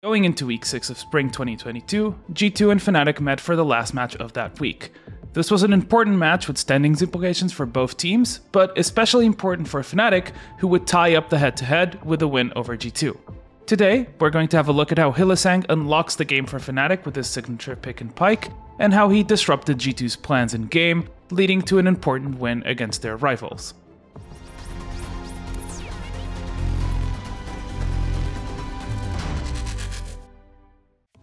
Going into Week 6 of Spring 2022, G2 and Fnatic met for the last match of that week. This was an important match with standings implications for both teams, but especially important for Fnatic, who would tie up the head-to-head with a win over G2. Today, we're going to have a look at how Hylissang unlocks the game for Fnatic with his signature pick and Pyke, and how he disrupted G2's plans in game, leading to an important win against their rivals.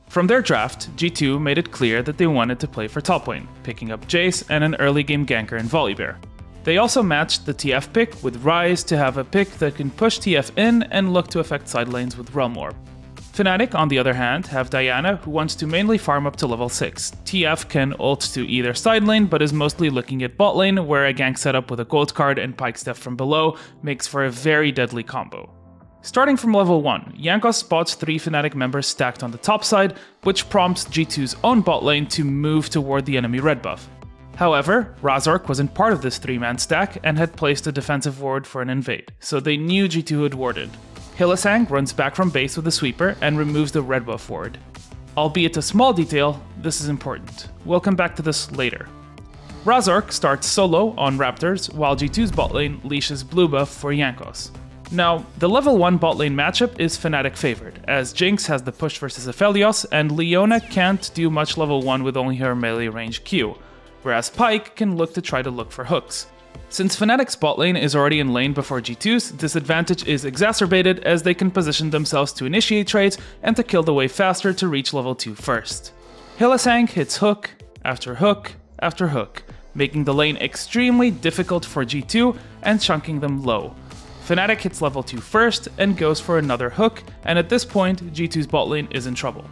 From their draft, G2 made it clear that they wanted to play for top lane, picking up Jace and an early game ganker in Volibear. They also matched the TF pick with Ryze to have a pick that can push TF in and look to affect side lanes with Realm Orb. Fnatic, on the other hand, have Diana, who wants to mainly farm up to level 6. TF can ult to either side lane, but is mostly looking at bot lane, where a gank setup with a gold card and Pyke Step from below makes for a very deadly combo. Starting from level 1, Jankos spots 3 Fnatic members stacked on the top side, which prompts G2's own bot lane to move toward the enemy red buff. However, Razork wasn't part of this 3-man stack and had placed a defensive ward for an invade, so they knew G2 had warded. Hylissang runs back from base with a sweeper and removes the red buff ward. Albeit a small detail, this is important. We'll come back to this later. Razork starts solo on Raptors, while G2's bot lane leashes blue buff for Jankos. Now, the level 1 bot lane matchup is Fnatic favored, as Jinx has the push versus Aphelios, and Leona can't do much level 1 with only her melee range Q, whereas Pyke can look for hooks. Since Fnatic's bot lane is already in lane before G2's, this advantage is exacerbated as they can position themselves to initiate trades and to kill the wave faster to reach level 2 first. Hylissang hits hook after hook after hook, making the lane extremely difficult for G2 and chunking them low. Fnatic hits level 2 first and goes for another hook, and at this point, G2's bot lane is in trouble.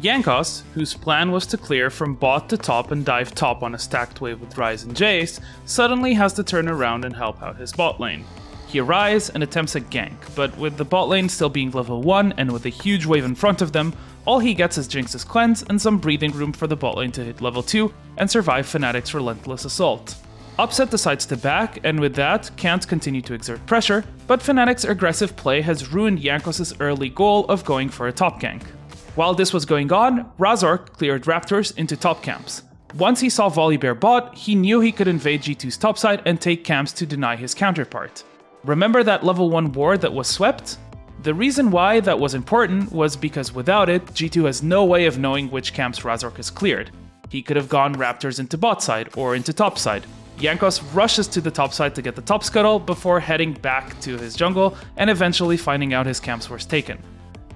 Jankos, whose plan was to clear from bot to top and dive top on a stacked wave with Ryze and Jace, suddenly has to turn around and help out his bot lane. He arrives and attempts a gank, but with the bot lane still being level 1 and with a huge wave in front of them, all he gets is Jinx's cleanse and some breathing room for the bot lane to hit level 2 and survive Fnatic's relentless assault. Upset decides to back, and with that, can't continue to exert pressure, but Fnatic's aggressive play has ruined Jankos' early goal of going for a top gank. While this was going on, Razork cleared Raptors into top camps. Once he saw Volibear bot, he knew he could invade G2's topside and take camps to deny his counterpart. Remember that level 1 ward that was swept? The reason why that was important was because without it, G2 has no way of knowing which camps Razork has cleared. He could have gone Raptors into bot side or into top side. Jankos rushes to the top side to get the top scuttle before heading back to his jungle and eventually finding out his camps were taken.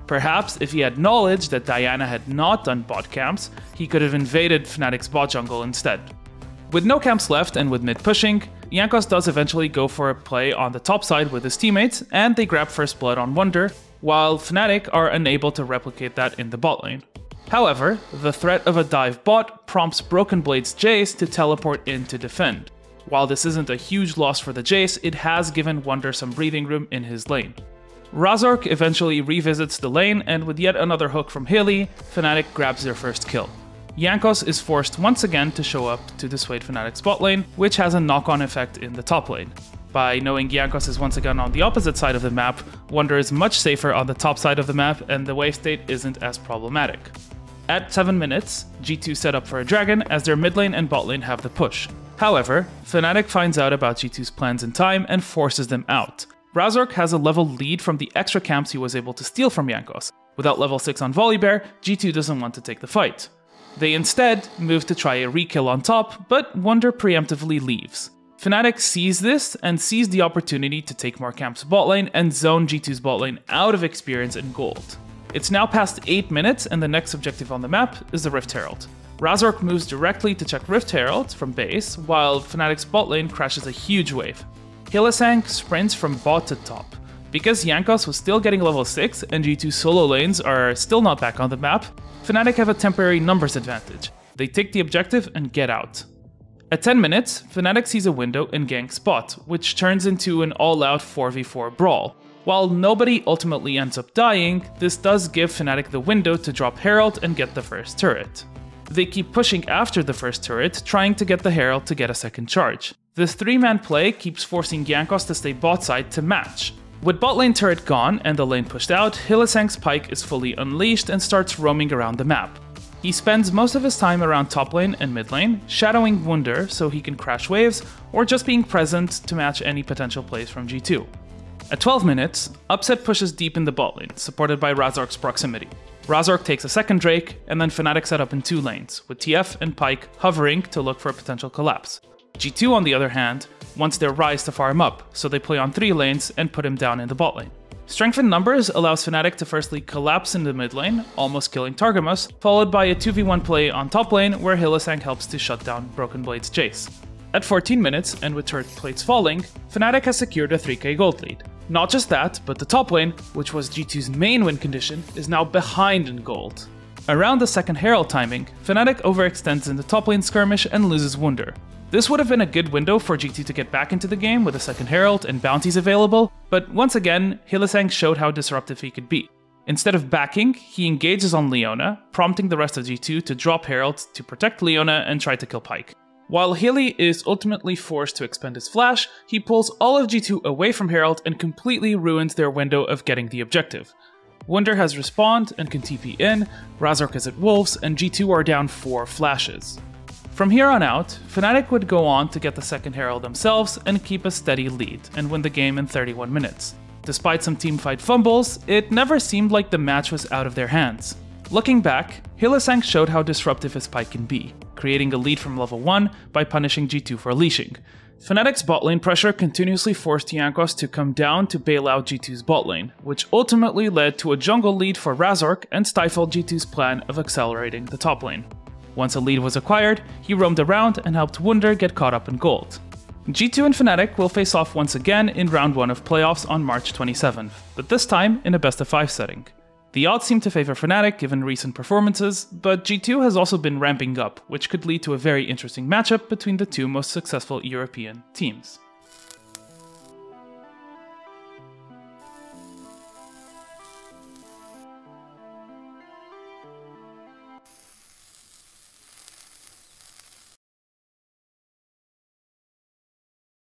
Perhaps if he had knowledge that Diana had not done bot camps, he could have invaded Fnatic's bot jungle instead. With no camps left and with mid pushing, Jankos does eventually go for a play on the top side with his teammates, and they grab first blood on Wunder, while Fnatic are unable to replicate that in the bot lane. However, the threat of a dive bot prompts Broken Blade's Jace to teleport in to defend. While this isn't a huge loss for the Jace, it has given Wunder some breathing room in his lane. Razork eventually revisits the lane, and with yet another hook from Hyli, Fnatic grabs their first kill. Jankos is forced once again to show up to dissuade Fnatic's bot lane, which has a knock-on effect in the top lane. By knowing Jankos is once again on the opposite side of the map, Wunder is much safer on the top side of the map, and the wave state isn't as problematic. At 7 minutes, G2 set up for a dragon as their mid lane and bot lane have the push. However, Fnatic finds out about G2's plans in time and forces them out. Razork has a level lead from the extra camps he was able to steal from Jankos. Without level 6 on Volibear, G2 doesn't want to take the fight. They instead move to try a re-kill on top, but Wunder preemptively leaves. Fnatic sees this and sees the opportunity to take more camps bot lane and zone G2's bot lane out of experience and gold. It's now past 8 minutes and the next objective on the map is the Rift Herald. Razork moves directly to check Rift Herald from base, while Fnatic's bot lane crashes a huge wave. Hylissang sprints from bot to top. Because Jankos was still getting level 6 and G2 solo lanes are still not back on the map, Fnatic have a temporary numbers advantage. They take the objective and get out. At 10 minutes, Fnatic sees a window and ganks bot, which turns into an all-out 4v4 brawl. While nobody ultimately ends up dying, this does give Fnatic the window to drop Herald and get the first turret. They keep pushing after the first turret, trying to get the Herald to get a second charge. This 3-man play keeps forcing Jankos to stay bot side to match. With bot lane turret gone and the lane pushed out, Hylissang's Pyke is fully unleashed and starts roaming around the map. He spends most of his time around top lane and mid lane, shadowing Wunder so he can crash waves, or just being present to match any potential plays from G2. At 12 minutes, Upset pushes deep in the bot lane, supported by Razork's proximity. Razork takes a second Drake, and then Fnatic set up in 2 lanes, with TF and Pyke hovering to look for a potential collapse. G2, on the other hand, wants their Ryze to farm up, so they play on 3 lanes and put him down in the bot lane. Strength in numbers allows Fnatic to firstly collapse in the mid lane, almost killing Targamas, followed by a 2v1 play on top lane where Hylissang helps to shut down Broken Blade's Jace. At 14 minutes, and with turret plates falling, Fnatic has secured a 3k gold lead. Not just that, but the top lane, which was G2's main win condition, is now behind in gold. Around the second Herald timing, Fnatic overextends in the top lane skirmish and loses Wunder. This would have been a good window for G2 to get back into the game with a second Herald and bounties available, but once again, Hylissang showed how disruptive he could be. Instead of backing, he engages on Leona, prompting the rest of G2 to drop Herald to protect Leona and try to kill Pyke. While Hyli is ultimately forced to expend his flash, he pulls all of G2 away from Herald and completely ruins their window of getting the objective. Wunder has respawned and can TP in, Razork is at Wolves, and G2 are down 4 flashes. From here on out, Fnatic would go on to get the second Herald themselves and keep a steady lead, and win the game in 31 minutes. Despite some teamfight fumbles, it never seemed like the match was out of their hands. Looking back, Hylissang showed how disruptive his Pyke can be, creating a lead from level 1 by punishing G2 for leashing. Fnatic's bot lane pressure continuously forced Jankos to come down to bail out G2's bot lane, which ultimately led to a jungle lead for Razork and stifled G2's plan of accelerating the top lane. Once a lead was acquired, he roamed around and helped Wunder get caught up in gold. G2 and Fnatic will face off once again in round 1 of playoffs on March 27th, but this time in a best of 5 setting. The odds seem to favor Fnatic given recent performances, but G2 has also been ramping up, which could lead to a very interesting matchup between the 2 most successful European teams.